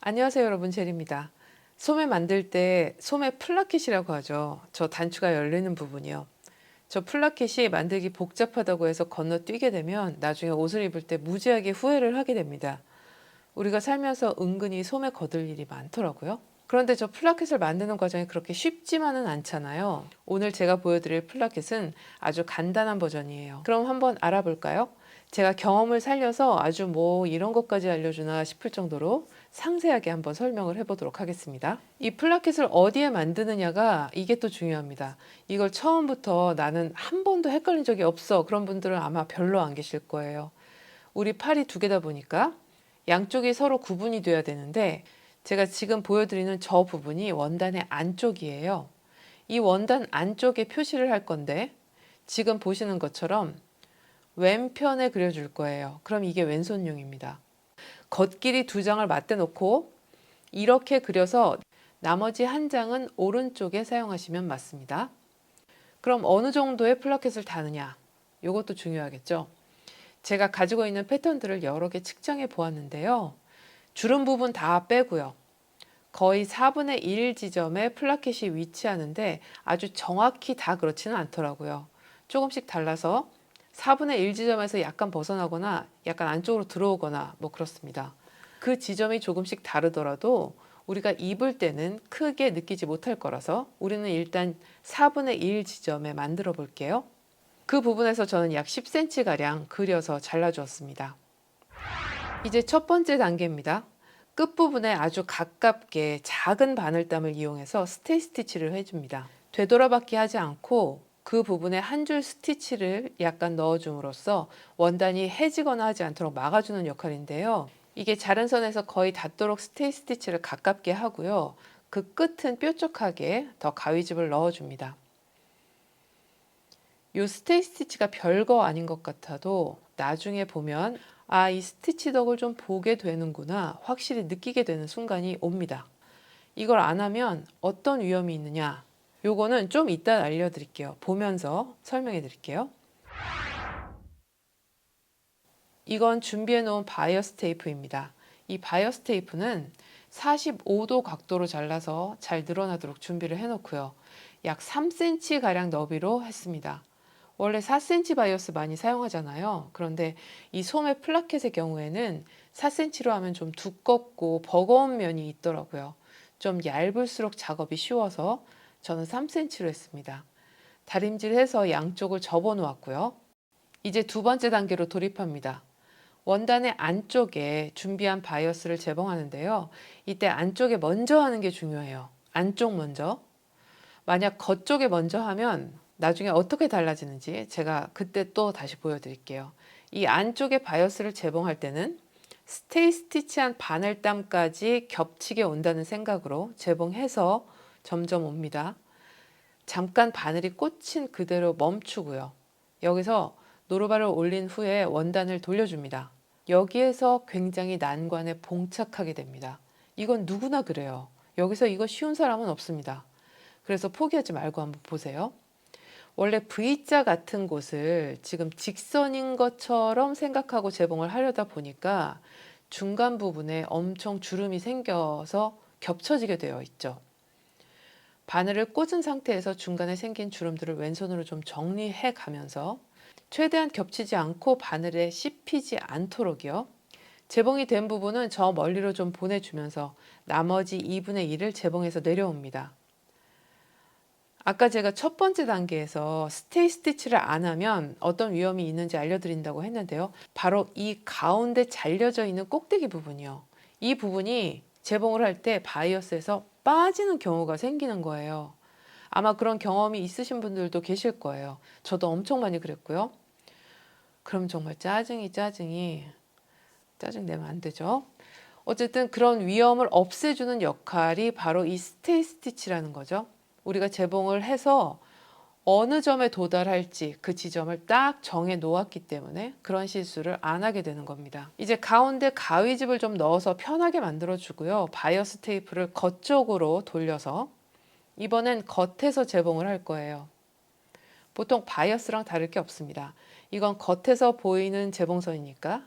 안녕하세요 여러분, 제리입니다. 소매 만들 때 소매 플라켓이라고 하죠. 저 단추가 열리는 부분이요. 저 플라켓이 만들기 복잡하다고 해서 건너뛰게 되면 나중에 옷을 입을 때 무지하게 후회를 하게 됩니다. 우리가 살면서 은근히 소매 거들 일이 많더라고요. 그런데 저 플라켓을 만드는 과정이 그렇게 쉽지만은 않잖아요. 오늘 제가 보여드릴 플라켓은 아주 간단한 버전이에요. 그럼 한번 알아볼까요? 제가 경험을 살려서 아주 뭐 이런 것까지 알려주나 싶을 정도로 상세하게 한번 설명을 해보도록 하겠습니다. 이 플라켓을 어디에 만드느냐가 이게 또 중요합니다. 이걸 처음부터 나는 한 번도 헷갈린 적이 없어, 그런 분들은 아마 별로 안 계실 거예요. 우리 팔이 두 개다 보니까 양쪽이 서로 구분이 돼야 되는데, 제가 지금 보여드리는 저 부분이 원단의 안쪽이에요. 이 원단 안쪽에 표시를 할 건데, 지금 보시는 것처럼 왼편에 그려줄 거예요. 그럼 이게 왼손용입니다. 겉길이 두 장을 맞대 놓고 이렇게 그려서 나머지 한 장은 오른쪽에 사용하시면 맞습니다. 그럼 어느 정도의 플라켓을 다느냐? 이것도 중요하겠죠. 제가 가지고 있는 패턴들을 여러 개 측정해 보았는데요. 주름 부분 다 빼고요. 거의 4분의 1 지점에 플라켓이 위치하는데 아주 정확히 다 그렇지는 않더라고요. 조금씩 달라서 4분의 1 지점에서 약간 벗어나거나 약간 안쪽으로 들어오거나 뭐 그렇습니다. 그 지점이 조금씩 다르더라도 우리가 입을 때는 크게 느끼지 못할 거라서 우리는 일단 4분의 1 지점에 만들어 볼게요. 그 부분에서 저는 약 10cm가량 그려서 잘라주었습니다. 이제 첫 번째 단계입니다. 끝부분에 아주 가깝게 작은 바늘땀을 이용해서 스테이 스티치를 해줍니다. 되돌아받기 하지 않고 그 부분에 한 줄 스티치를 약간 넣어줌으로써 원단이 해지거나 하지 않도록 막아주는 역할인데요. 이게 자른 선에서 거의 닿도록 스테이 스티치를 가깝게 하고요. 그 끝은 뾰족하게 더 가위집을 넣어줍니다. 이 스테이 스티치가 별거 아닌 것 같아도 나중에 보면 이 스티치 덕을 좀 보게 되는구나 확실히 느끼게 되는 순간이 옵니다. 이걸 안 하면 어떤 위험이 있느냐, 요거는 좀 이따 알려드릴게요. 보면서 설명해 드릴게요. 이건 준비해 놓은 바이어스 테이프입니다. 이 바이어스 테이프는 45도 각도로 잘라서 잘 늘어나도록 준비를 해 놓고요. 약 3cm 가량 너비로 했습니다. 원래 4cm 바이어스 많이 사용하잖아요. 그런데 이 소매 플라켓의 경우에는 4cm로 하면 좀 두껍고 버거운 면이 있더라고요. 좀 얇을수록 작업이 쉬워서 저는 3cm로 했습니다. 다림질해서 양쪽을 접어 놓았고요. 이제 두 번째 단계로 돌입합니다. 원단의 안쪽에 준비한 바이어스를 재봉하는데요. 이때 안쪽에 먼저 하는 게 중요해요. 안쪽 먼저. 만약 겉쪽에 먼저 하면 나중에 어떻게 달라지는지 제가 그때 또 다시 보여드릴게요. 이 안쪽에 바이어스를 재봉할 때는 스테이 스티치한 바늘땀까지 겹치게 온다는 생각으로 재봉해서 점점 옵니다. 잠깐 바늘이 꽂힌 그대로 멈추고요. 여기서 노루발을 올린 후에 원단을 돌려줍니다. 여기에서 굉장히 난관에 봉착하게 됩니다. 이건 누구나 그래요. 여기서 이거 쉬운 사람은 없습니다. 그래서 포기하지 말고 한번 보세요. 원래 V자 같은 곳을 지금 직선인 것처럼 생각하고 재봉을 하려다 보니까 중간 부분에 엄청 주름이 생겨서 겹쳐지게 되어 있죠. 바늘을 꽂은 상태에서 중간에 생긴 주름들을 왼손으로 좀 정리해 가면서 최대한 겹치지 않고 바늘에 씹히지 않도록요. 재봉이 된 부분은 저 멀리로 좀 보내주면서 나머지 2분의 1을 재봉해서 내려옵니다. 아까 제가 첫 번째 단계에서 스테이 스티치를 안 하면 어떤 위험이 있는지 알려드린다고 했는데요. 바로 이 가운데 잘려져 있는 꼭대기 부분이요. 이 부분이 재봉을 할 때 바이어스에서 빠지는 경우가 생기는 거예요. 아마 그런 경험이 있으신 분들도 계실 거예요. 저도 엄청 많이 그랬고요. 그럼 정말 짜증내면 안 되죠. 어쨌든 그런 위험을 없애주는 역할이 바로 이 스테이 스티치라는 거죠. 우리가 재봉을 해서 어느 점에 도달할지 그 지점을 딱 정해 놓았기 때문에 그런 실수를 안 하게 되는 겁니다. 이제 가운데 가위집을 좀 넣어서 편하게 만들어 주고요. 바이어스 테이프를 겉쪽으로 돌려서 이번엔 겉에서 재봉을 할 거예요. 보통 바이어스랑 다를 게 없습니다. 이건 겉에서 보이는 재봉선이니까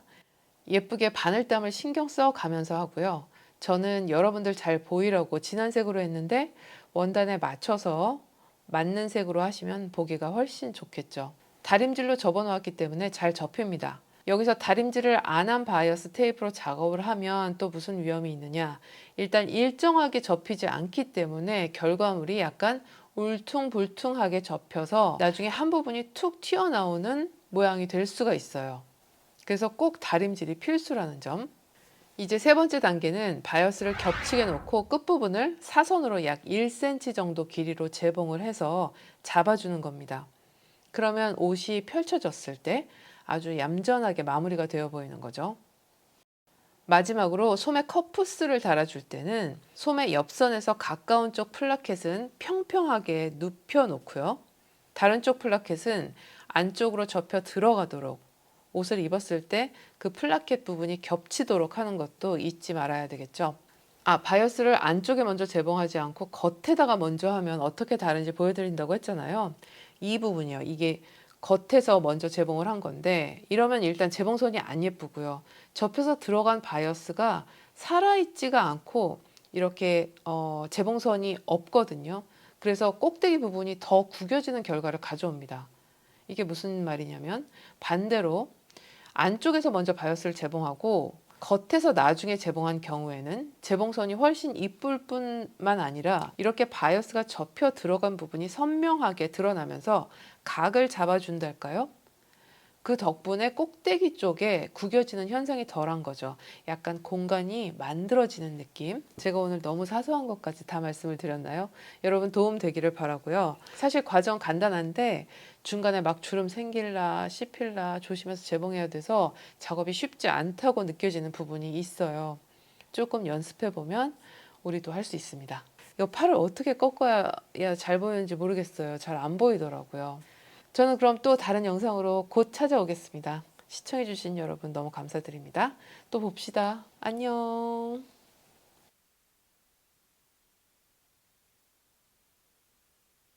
예쁘게 바늘땀을 신경 써 가면서 하고요. 저는 여러분들 잘 보이려고 진한 색으로 했는데 원단에 맞춰서 맞는 색으로 하시면 보기가 훨씬 좋겠죠. 다림질로 접어놓았기 때문에 잘 접힙니다. 여기서 다림질을 안 한 바이어스 테이프로 작업을 하면 또 무슨 위험이 있느냐. 일단 일정하게 접히지 않기 때문에 결과물이 약간 울퉁불퉁하게 접혀서 나중에 한 부분이 툭 튀어나오는 모양이 될 수가 있어요. 그래서 꼭 다림질이 필수라는 점. 이제 세 번째 단계는 바이어스를 겹치게 놓고 끝부분을 사선으로 약 1cm 정도 길이로 재봉을 해서 잡아주는 겁니다. 그러면 옷이 펼쳐졌을 때 아주 얌전하게 마무리가 되어 보이는 거죠. 마지막으로 소매 커프스를 달아줄 때는 소매 옆선에서 가까운 쪽 플라켓은 평평하게 눕혀 놓고요. 다른 쪽 플라켓은 안쪽으로 접혀 들어가도록 옷을 입었을 때 그 플라켓 부분이 겹치도록 하는 것도 잊지 말아야 되겠죠. 바이어스를 안쪽에 먼저 재봉하지 않고 겉에다가 먼저 하면 어떻게 다른지 보여드린다고 했잖아요. 이 부분이요. 이게 겉에서 먼저 재봉을 한 건데 이러면 일단 재봉선이 안 예쁘고요. 접혀서 들어간 바이어스가 살아있지가 않고 이렇게 재봉선이 없거든요. 그래서 꼭대기 부분이 더 구겨지는 결과를 가져옵니다. 이게 무슨 말이냐면 반대로 안쪽에서 먼저 바이어스를 재봉하고 겉에서 나중에 재봉한 경우에는 재봉선이 훨씬 이쁠 뿐만 아니라 이렇게 바이어스가 접혀 들어간 부분이 선명하게 드러나면서 각을 잡아준달까요? 그 덕분에 꼭대기 쪽에 구겨지는 현상이 덜한 거죠. 약간 공간이 만들어지는 느낌. 제가 오늘 너무 사소한 것까지 다 말씀을 드렸나요? 여러분 도움 되기를 바라고요. 사실 과정 간단한데 중간에 막 주름 생길라 씹힐라 조심해서 재봉해야 돼서 작업이 쉽지 않다고 느껴지는 부분이 있어요. 조금 연습해 보면 우리도 할 수 있습니다. 이 팔을 어떻게 꺾어야 잘 보이는지 모르겠어요. 잘 안 보이더라고요. 저는 그럼 또 다른 영상으로 곧 찾아오겠습니다. 시청해주신 여러분 너무 감사드립니다. 또 봅시다. 안녕.